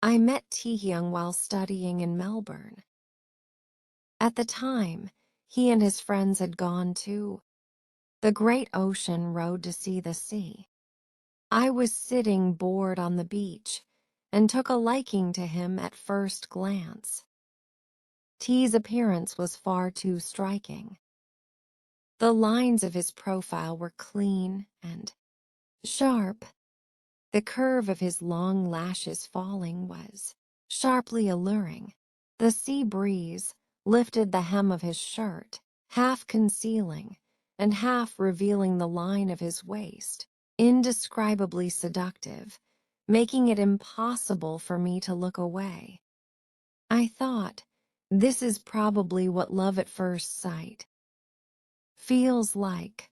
I met Taehyung while studying in Melbourne. At the time, he and his friends had gone to the Great Ocean Road to see the sea. I was sitting bored on the beach and took a liking to him at first glance. T's appearance was far too striking. The lines of his profile were clean and sharp. The curve of his long lashes falling was sharply alluring. The sea breeze lifted the hem of his shirt, half concealing and half revealing the line of his waist, indescribably seductive, making it impossible for me to look away. I thought, this is probably what love at first sight feels like.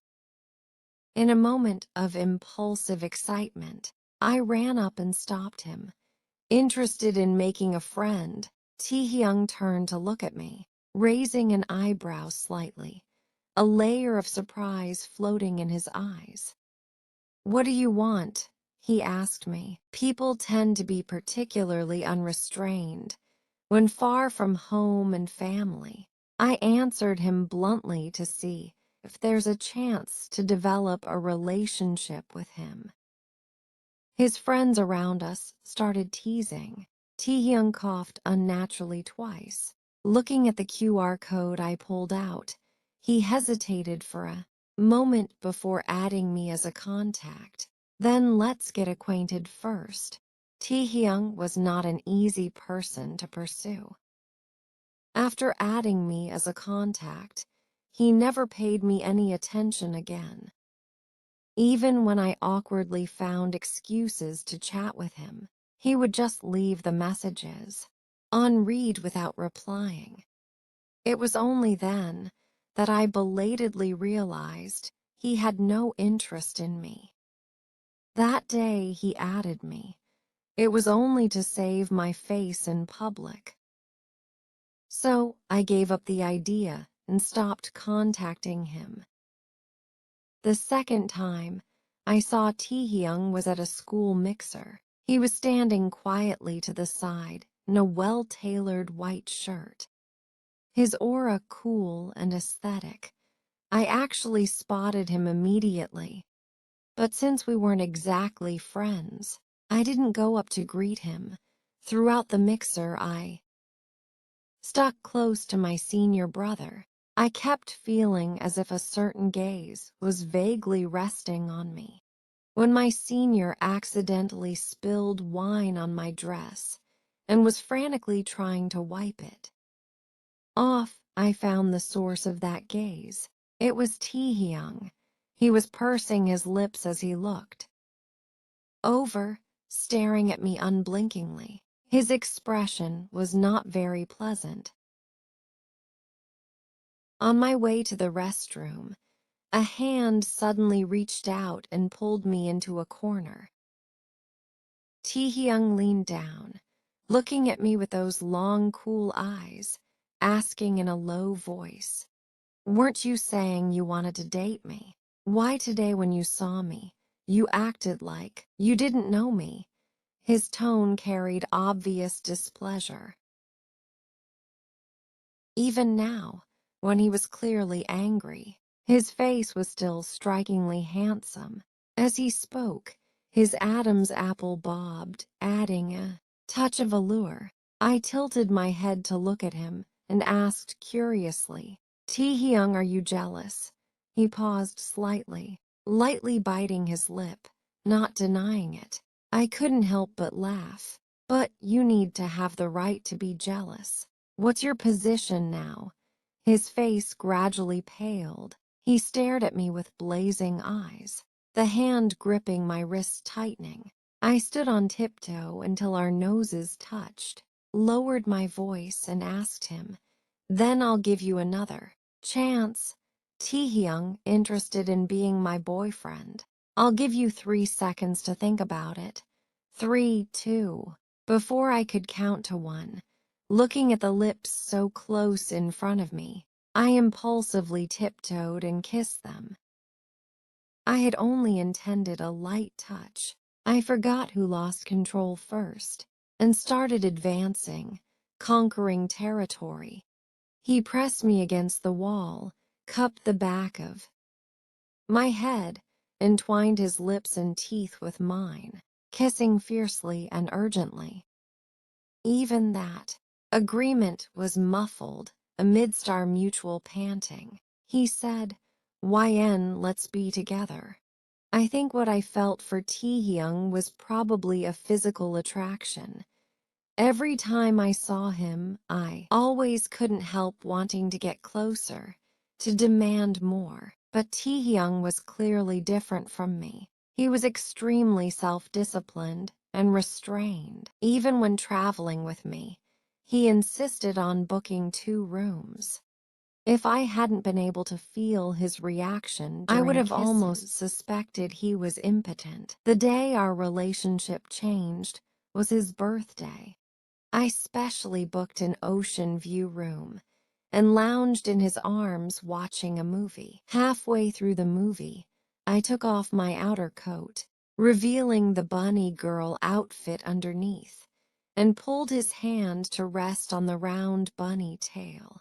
In a moment of impulsive excitement, I ran up and stopped him. Interested in making a friend, Taehyung turned to look at me, raising an eyebrow slightly, a layer of surprise floating in his eyes. "What do you want?" he asked me. People tend to be particularly unrestrained when far from home and family. I answered him bluntly to see if there's a chance to develop a relationship with him. His friends around us started teasing. Taehyung coughed unnaturally twice. Looking at the QR code I pulled out, he hesitated for a moment before adding me as a contact. "Then let's get acquainted first." Taehyung was not an easy person to pursue. After adding me as a contact, he never paid me any attention again. Even when I awkwardly found excuses to chat with him, he would just leave the messages on read without replying. It was only then that I belatedly realized he had no interest in me. That day he added me. It was only to save my face in public. So I gave up the idea and stopped contacting him. The second time I saw Taehyung was at a school mixer. He was standing quietly to the side in a well-tailored white shirt. His aura cool and aesthetic. I actually spotted him immediately. But since we weren't exactly friends, I didn't go up to greet him. Throughout the mixer, I stuck close to my senior brother. I kept feeling as if a certain gaze was vaguely resting on me. When my senior accidentally spilled wine on my dress and was frantically trying to wipe it off, I found the source of that gaze. It was Taehyung. He was pursing his lips as he looked over, staring at me unblinkingly. His expression was not very pleasant. On my way to the restroom, a hand suddenly reached out and pulled me into a corner. Taehyung leaned down, looking at me with those long, cool eyes, asking in a low voice, "Weren't you saying you wanted to date me? Why today when you saw me, you acted like you didn't know me?" His tone carried obvious displeasure. Even now, when he was clearly angry, his face was still strikingly handsome. As he spoke, his Adam's apple bobbed, adding a touch of allure. I tilted my head to look at him and asked curiously, "Taehyung, are you jealous?" He paused slightly, lightly biting his lip, not denying it. I couldn't help but laugh. "But you need to have the right to be jealous. What's your position now?" His face gradually paled. He stared at me with blazing eyes, the hand gripping my wrist tightening. I stood on tiptoe until our noses touched, lowered my voice and asked him, "Then I'll give you another chance, Taehyung, interested in being my boyfriend. I'll give you 3 seconds to think about it." 3, 2. Before I could count to 1, looking at the lips so close in front of me, I impulsively tiptoed and kissed them. I had only intended a light touch. I forgot who lost control first. and started advancing, conquering territory. He pressed me against the wall, cupped the back of my head, entwined his lips and teeth with mine, kissing fiercely and urgently. Even that agreement was muffled amidst our mutual panting. He said, "YN, let's be together." I think what I felt for Taehyung was probably a physical attraction. Every time I saw him, I always couldn't help wanting to get closer, to demand more. But Taehyung was clearly different from me. He was extremely self-disciplined and restrained. Even when traveling with me, he insisted on booking 2 rooms. If I hadn't been able to feel his reaction I would have almost suspected he was impotent. The day our relationship changed was his birthday. I specially booked an ocean view room and lounged in his arms watching a movie. Halfway through the movie, I took off my outer coat, revealing the bunny girl outfit underneath, and pulled his hand to rest on the round bunny tail.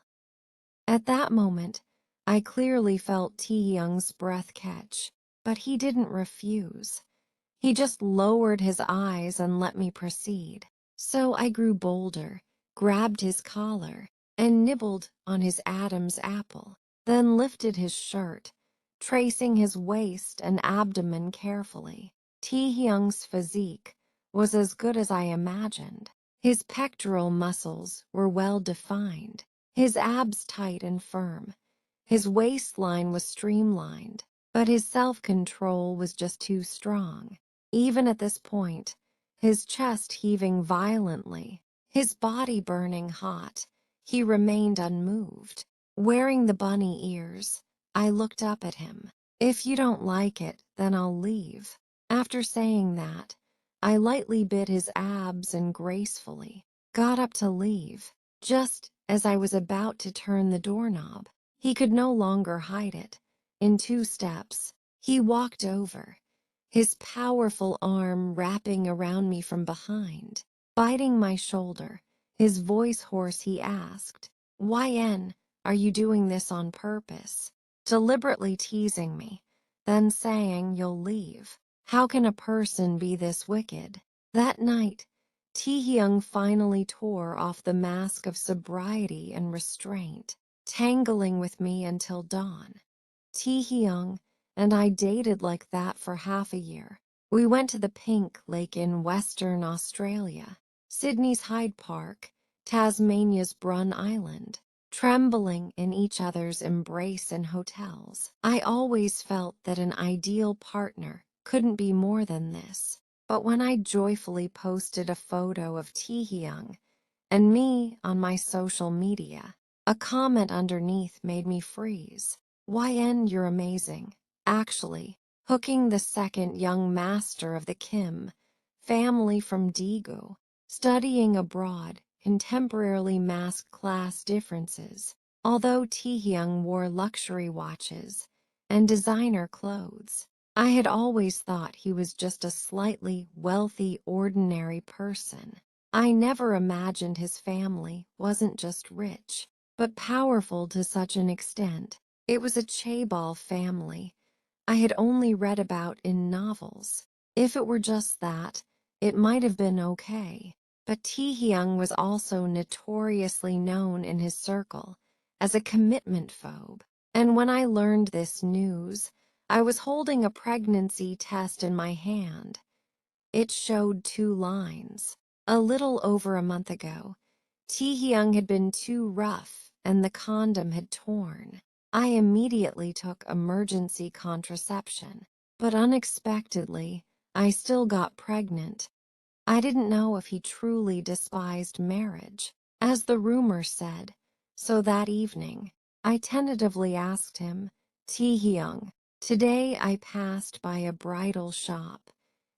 At that moment, I clearly felt Taehyung's breath catch, but he didn't refuse. He just lowered his eyes and let me proceed. So I grew bolder, grabbed his collar, and nibbled on his Adam's apple, then lifted his shirt, tracing his waist and abdomen carefully. Taehyung's physique was as good as I imagined. His pectoral muscles were well defined, his abs tight and firm. His waistline was streamlined, but his self-control was just too strong. Even at this point, his chest heaving violently, his body burning hot, he remained unmoved. Wearing the bunny ears, I looked up at him. "If you don't like it, then I'll leave." After saying that, I lightly bit his abs and gracefully got up to leave. Just as I was about to turn the doorknob, he could no longer hide it. In 2 steps, he walked over, his powerful arm wrapping around me from behind. Biting my shoulder, his voice hoarse, he asked, "YN, are you doing this on purpose?" Deliberately teasing me, then saying, "You'll leave. How can a person be this wicked?" That night, Taehyung finally tore off the mask of sobriety and restraint, tangling with me until dawn. Taehyung and I dated like that for half a year. We went to the Pink Lake in Western Australia, Sydney's Hyde Park, Tasmania's Brun Island, trembling in each other's embrace in hotels. I always felt that an ideal partner couldn't be more than this. But when I joyfully posted a photo of Taehyung and me on my social media, a comment underneath made me freeze. "YN, you're amazing. Actually, hooking the second young master of the Kim family from Daegu, studying abroad, contemporarily masked class differences." Although Taehyung wore luxury watches and designer clothes, I had always thought he was just a slightly wealthy, ordinary person. I never imagined his family wasn't just rich, but powerful to such an extent. It was a chaebol family I had only read about in novels. If it were just that, it might have been okay. But Taehyung was also notoriously known in his circle as a commitment-phobe. And when I learned this news, I was holding a pregnancy test in my hand. It showed 2 lines. A little over a month ago, Taehyung had been too rough and the condom had torn. I immediately took emergency contraception, but unexpectedly, I still got pregnant. I didn't know if he truly despised marriage, as the rumor said, so that evening, I tentatively asked him, "Taehyung, today I passed by a bridal shop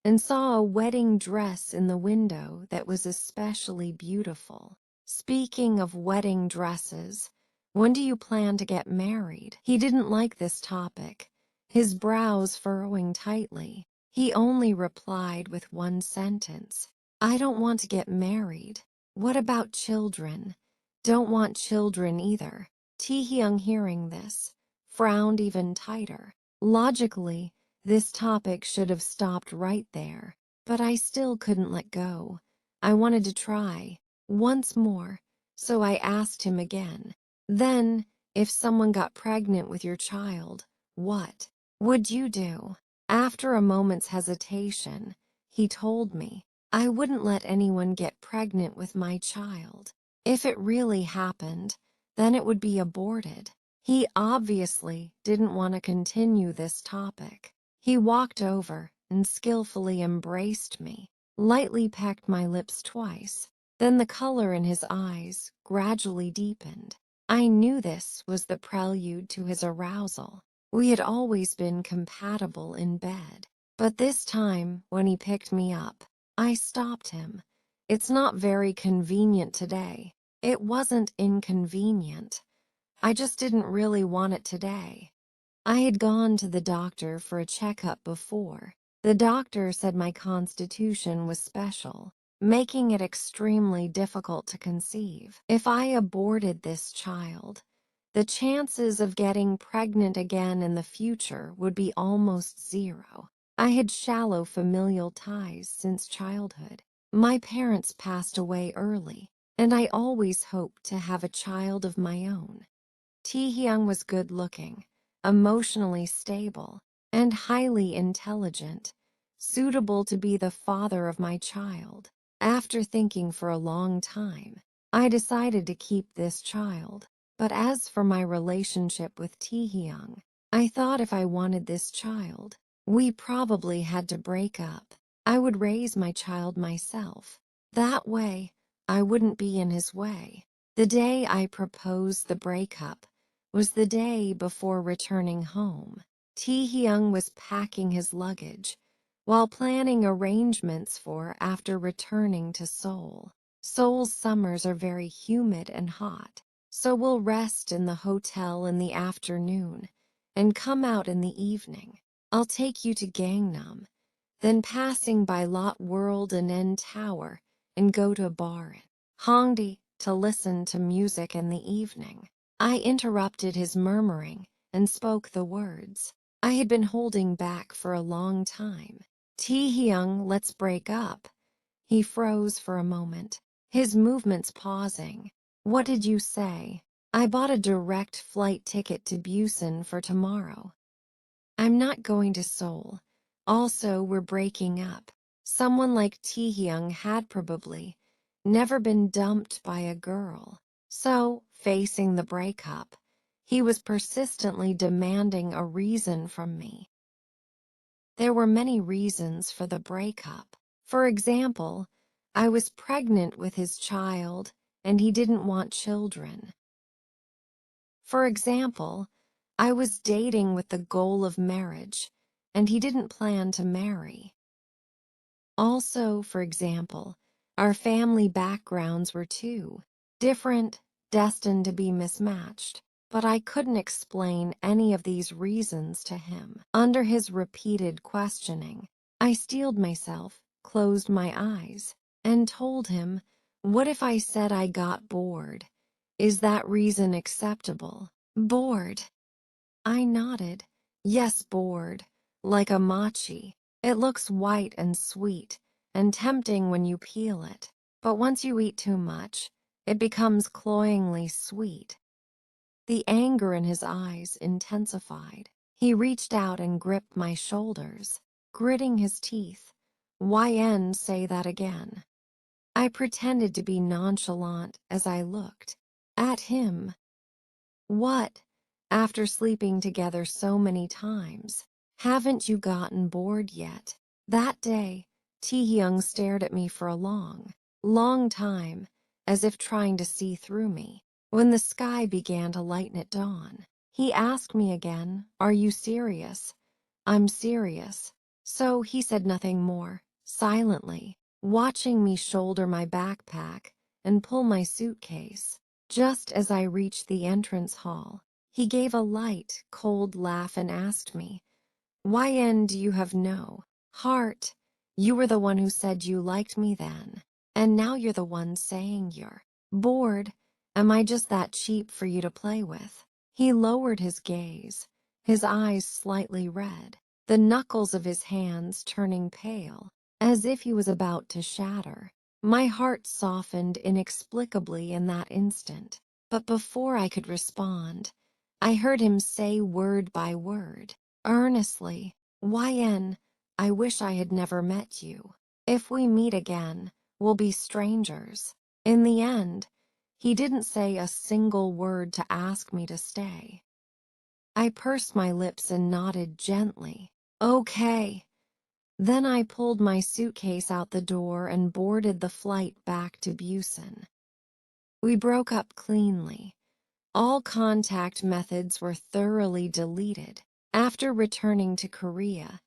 and saw a wedding dress in the window that was especially beautiful. Speaking of wedding dresses, when do you plan to get married?" He didn't like this topic, his brows furrowing tightly. He only replied with one sentence, I don't want to get married. What about children? Don't want children either. Taehyung, hearing this, frowned even tighter. Logically, this topic should have stopped right there, but I still couldn't let go. I wanted to try once more, so I asked him again. Then, if someone got pregnant with your child, what would you do? After a moment's hesitation, he told me, I wouldn't let anyone get pregnant with my child. If it really happened, then it would be aborted. He obviously didn't want to continue this topic. He walked over and skillfully embraced me, lightly pecked my lips twice. Then the color in his eyes gradually deepened. I knew this was the prelude to his arousal. We had always been compatible in bed, but this time, when he picked me up, I stopped him. It's not very convenient today. It wasn't inconvenient. I just didn't really want it today. I had gone to the doctor for a checkup before. The doctor said my constitution was special, making it extremely difficult to conceive. If I aborted this child, the chances of getting pregnant again in the future would be almost zero. I had shallow familial ties since childhood. My parents passed away early, and I always hoped to have a child of my own. Taehyung was good-looking, emotionally stable, and highly intelligent, suitable to be the father of my child. After thinking for a long time, I decided to keep this child. But as for my relationship with Taehyung, I thought if I wanted this child, we probably had to break up. I would raise my child myself. That way, I wouldn't be in his way. The day I proposed the breakup was the day before returning home. Taehyung was packing his luggage while planning arrangements for after returning to Seoul. Seoul's summers are very humid and hot, so we'll rest in the hotel in the afternoon and come out in the evening. I'll take you to Gangnam, then passing by Lot World and N Tower and go to a bar in Hongdae to listen to music in the evening. I interrupted his murmuring and spoke the words I had been holding back for a long time. Taehyung, let's break up. He froze for a moment, his movements pausing. What did you say? I bought a direct flight ticket to Busan for tomorrow. I'm not going to Seoul. Also, we're breaking up. Someone like Taehyung had probably never been dumped by a girl. So, facing the breakup, he was persistently demanding a reason from me. There were many reasons for the breakup. For example, I was pregnant with his child, and he didn't want children. For example, I was dating with the goal of marriage, and he didn't plan to marry. Also, for example, our family backgrounds were too different, destined to be mismatched. But I couldn't explain any of these reasons to him. Under his repeated questioning, I steeled myself, closed my eyes, and told him, what if I said I got bored? Is that reason acceptable? Bored? I nodded. Yes, bored. Like a mochi. It looks white and sweet, and tempting when you peel it. But once you eat too much, it becomes cloyingly sweet. The anger in his eyes intensified. He reached out and gripped my shoulders, gritting his teeth. YN, say that again. I pretended to be nonchalant as I looked at him. What? After sleeping together so many times, haven't you gotten bored yet? That day, Taehyung stared at me for a long time, as if trying to see through me. When the sky began to lighten at dawn, he asked me again, are you serious? I'm serious. So he said nothing more, silently, watching me shoulder my backpack and pull my suitcase. Just as I reached the entrance hall, he gave a light, cold laugh and asked me, YN, do you have no heart? You were the one who said you liked me then, and now you're the one saying you're bored. Am I just that cheap for you to play with?" He lowered his gaze, his eyes slightly red, the knuckles of his hands turning pale, as if he was about to shatter. My heart softened inexplicably in that instant, but before I could respond, I heard him say word by word, earnestly, "YN, I wish I had never met you. If we meet again, we'll be strangers." In the end, he didn't say a single word to ask me to stay. I pursed my lips and nodded gently. "Okay." Then I pulled my suitcase out the door and boarded the flight back to Busan. We broke up cleanly. All contact methods were thoroughly deleted. After returning to Korea,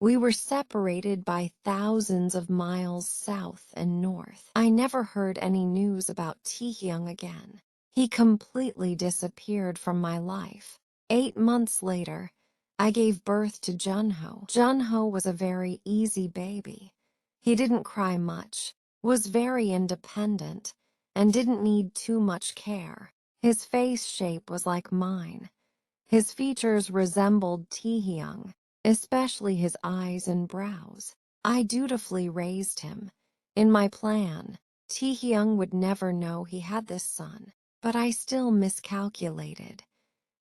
we were separated by thousands of miles south and north. I never heard any news about Taehyung again. He completely disappeared from my life. 8 months later, I gave birth to Junho. Junho was a very easy baby. He didn't cry much, was very independent, and didn't need too much care. His face shape was like mine. His features resembled Taehyung, especially his eyes and brows. I dutifully raised him. In my plan, Taehyung would never know he had this son, but I still miscalculated.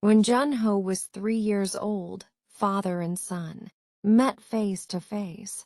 When Junho was 3 years old, father and son met face to face.